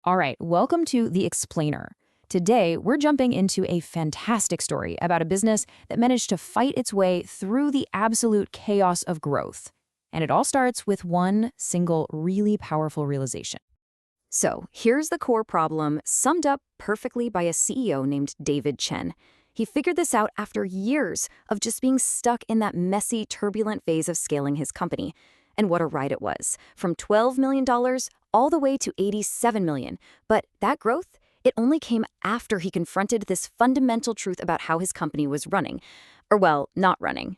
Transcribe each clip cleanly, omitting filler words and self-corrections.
All right, welcome to The Explainer. Today, we're jumping into a fantastic story about a business that managed to fight its way through the absolute chaos of growth. And it all starts with one single, really powerful realization. So, here's the core problem, summed up perfectly by a CEO named David Chen. He figured this out after years of just being stuck in that messy, turbulent phase of scaling his company. And what a ride it was, from $12 million all the way to $87 million. But that growth, it only came after he confronted this fundamental truth about how his company was running. Or, well, not running.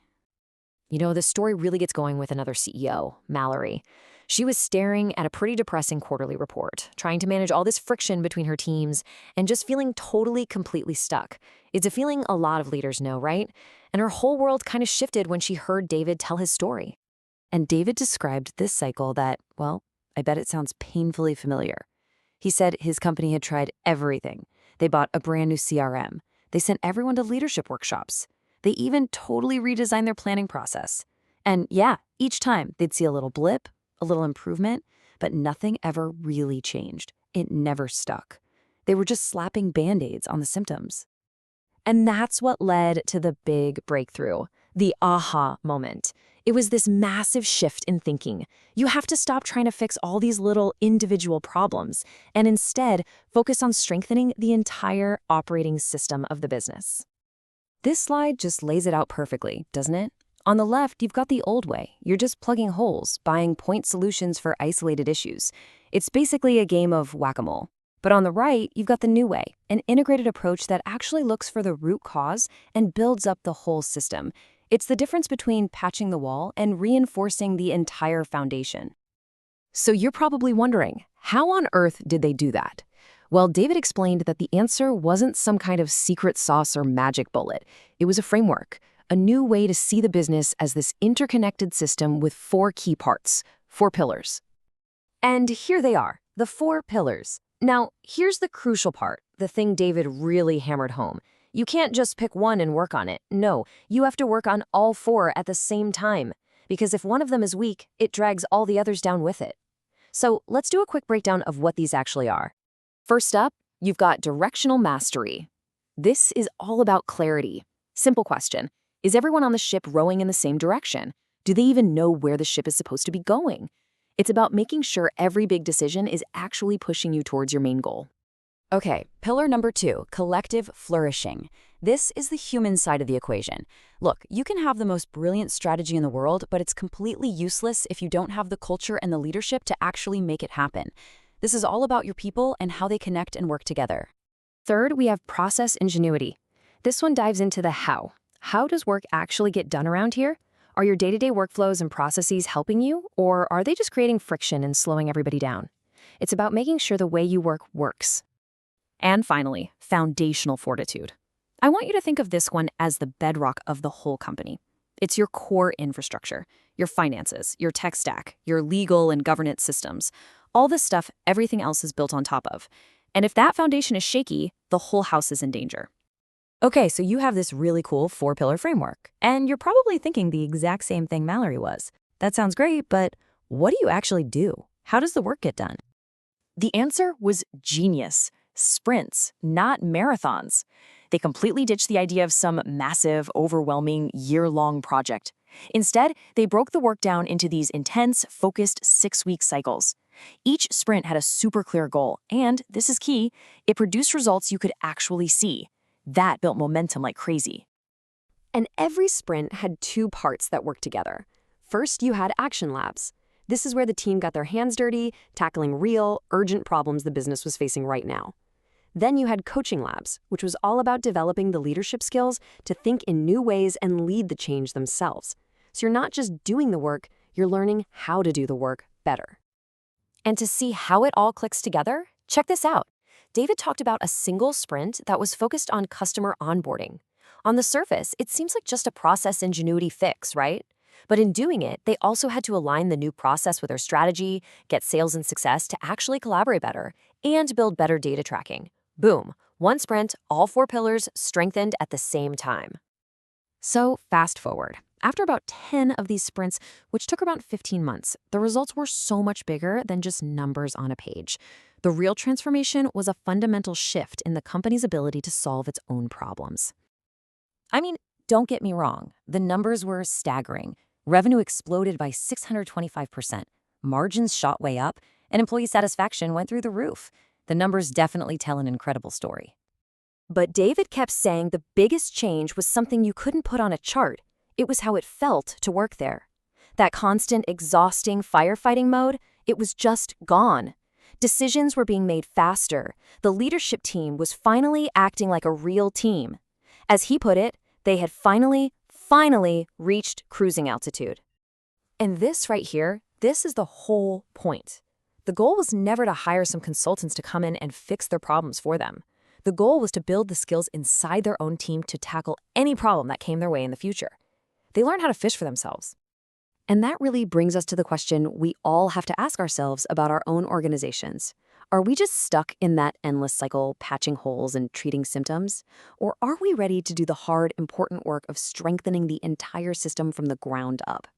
The story really gets going with another CEO, Mallory. She was staring at a pretty depressing quarterly report, trying to manage all this friction between her teams and just feeling totally, completely stuck. It's a feeling a lot of leaders know, right? And her whole world kind of shifted when she heard David tell his story. And David described this cycle that, well, I bet it sounds painfully familiar. He said his company had tried everything. They bought a brand new CRM. They sent everyone to leadership workshops. They even totally redesigned their planning process. And yeah, each time they'd see a little blip, a little improvement, but nothing ever really changed. It never stuck. They were just slapping Band-Aids on the symptoms. And that's what led to the big breakthrough, the aha moment. It was this massive shift in thinking. You have to stop trying to fix all these little individual problems and instead focus on strengthening the entire operating system of the business. This slide just lays it out perfectly, doesn't it? On the left, you've got the old way. You're just plugging holes, buying point solutions for isolated issues. It's basically a game of whack-a-mole. But on the right, you've got the new way, an integrated approach that actually looks for the root cause and builds up the whole system. It's the difference between patching the wall and reinforcing the entire foundation. So you're probably wondering, how on earth did they do that? Well, David explained that the answer wasn't some kind of secret sauce or magic bullet. It was a framework, a new way to see the business as this interconnected system with four key parts, four pillars. And here they are, the four pillars. Now, here's the crucial part, the thing David really hammered home. You can't just pick one and work on it. No, you have to work on all four at the same time. Because if one of them is weak, it drags all the others down with it. So let's do a quick breakdown of what these actually are. First up, you've got directional mastery. This is all about clarity. Simple question. Is everyone on the ship rowing in the same direction? Do they even know where the ship is supposed to be going? It's about making sure every big decision is actually pushing you towards your main goal. Okay, pillar number 2, collective flourishing. This is the human side of the equation. Look, you can have the most brilliant strategy in the world, but it's completely useless if you don't have the culture and the leadership to actually make it happen. This is all about your people and how they connect and work together. Third, we have process ingenuity. This one dives into the how. How does work actually get done around here? Are your day-to-day workflows and processes helping you, or are they just creating friction and slowing everybody down? It's about making sure the way you work works. And finally, foundational fortitude. I want you to think of this one as the bedrock of the whole company. It's your core infrastructure, your finances, your tech stack, your legal and governance systems. All this stuff, everything else is built on top of. And if that foundation is shaky, the whole house is in danger. Okay, so you have this really cool 4-pillar framework, and you're probably thinking the exact same thing Mallory was. That sounds great, but what do you actually do? How does the work get done? The answer was genius. Sprints, not marathons. They completely ditched the idea of some massive, overwhelming, year-long project. Instead, they broke the work down into these intense, focused 6-week cycles. Each sprint had a super clear goal, and, this is key, it produced results you could actually see. That built momentum like crazy. And every sprint had 2 parts that worked together. First, you had action labs. This is where the team got their hands dirty, tackling real, urgent problems the business was facing right now. Then you had coaching labs, which was all about developing the leadership skills to think in new ways and lead the change themselves. So you're not just doing the work, you're learning how to do the work better. And to see how it all clicks together, check this out. David talked about a single sprint that was focused on customer onboarding. On the surface, it seems like just a process ingenuity fix, right? But in doing it, they also had to align the new process with their strategy, get sales and success to actually collaborate better, and build better data tracking. Boom, one sprint, all 4 pillars strengthened at the same time. So fast forward. After about 10 of these sprints, which took about 15 months, the results were so much bigger than just numbers on a page. The real transformation was a fundamental shift in the company's ability to solve its own problems. I mean, don't get me wrong, the numbers were staggering. Revenue exploded by 625%, margins shot way up, and employee satisfaction went through the roof. The numbers definitely tell an incredible story. But David kept saying the biggest change was something you couldn't put on a chart. It was how it felt to work there. That constant, exhausting firefighting mode, it was just gone. Decisions were being made faster. The leadership team was finally acting like a real team. As he put it, they had finally reached cruising altitude. And this right here, this is the whole point. The goal was never to hire some consultants to come in and fix their problems for them. The goal was to build the skills inside their own team to tackle any problem that came their way in the future. They learned how to fish for themselves. And that really brings us to the question we all have to ask ourselves about our own organizations. Are we just stuck in that endless cycle, patching holes and treating symptoms? Or are we ready to do the hard, important work of strengthening the entire system from the ground up?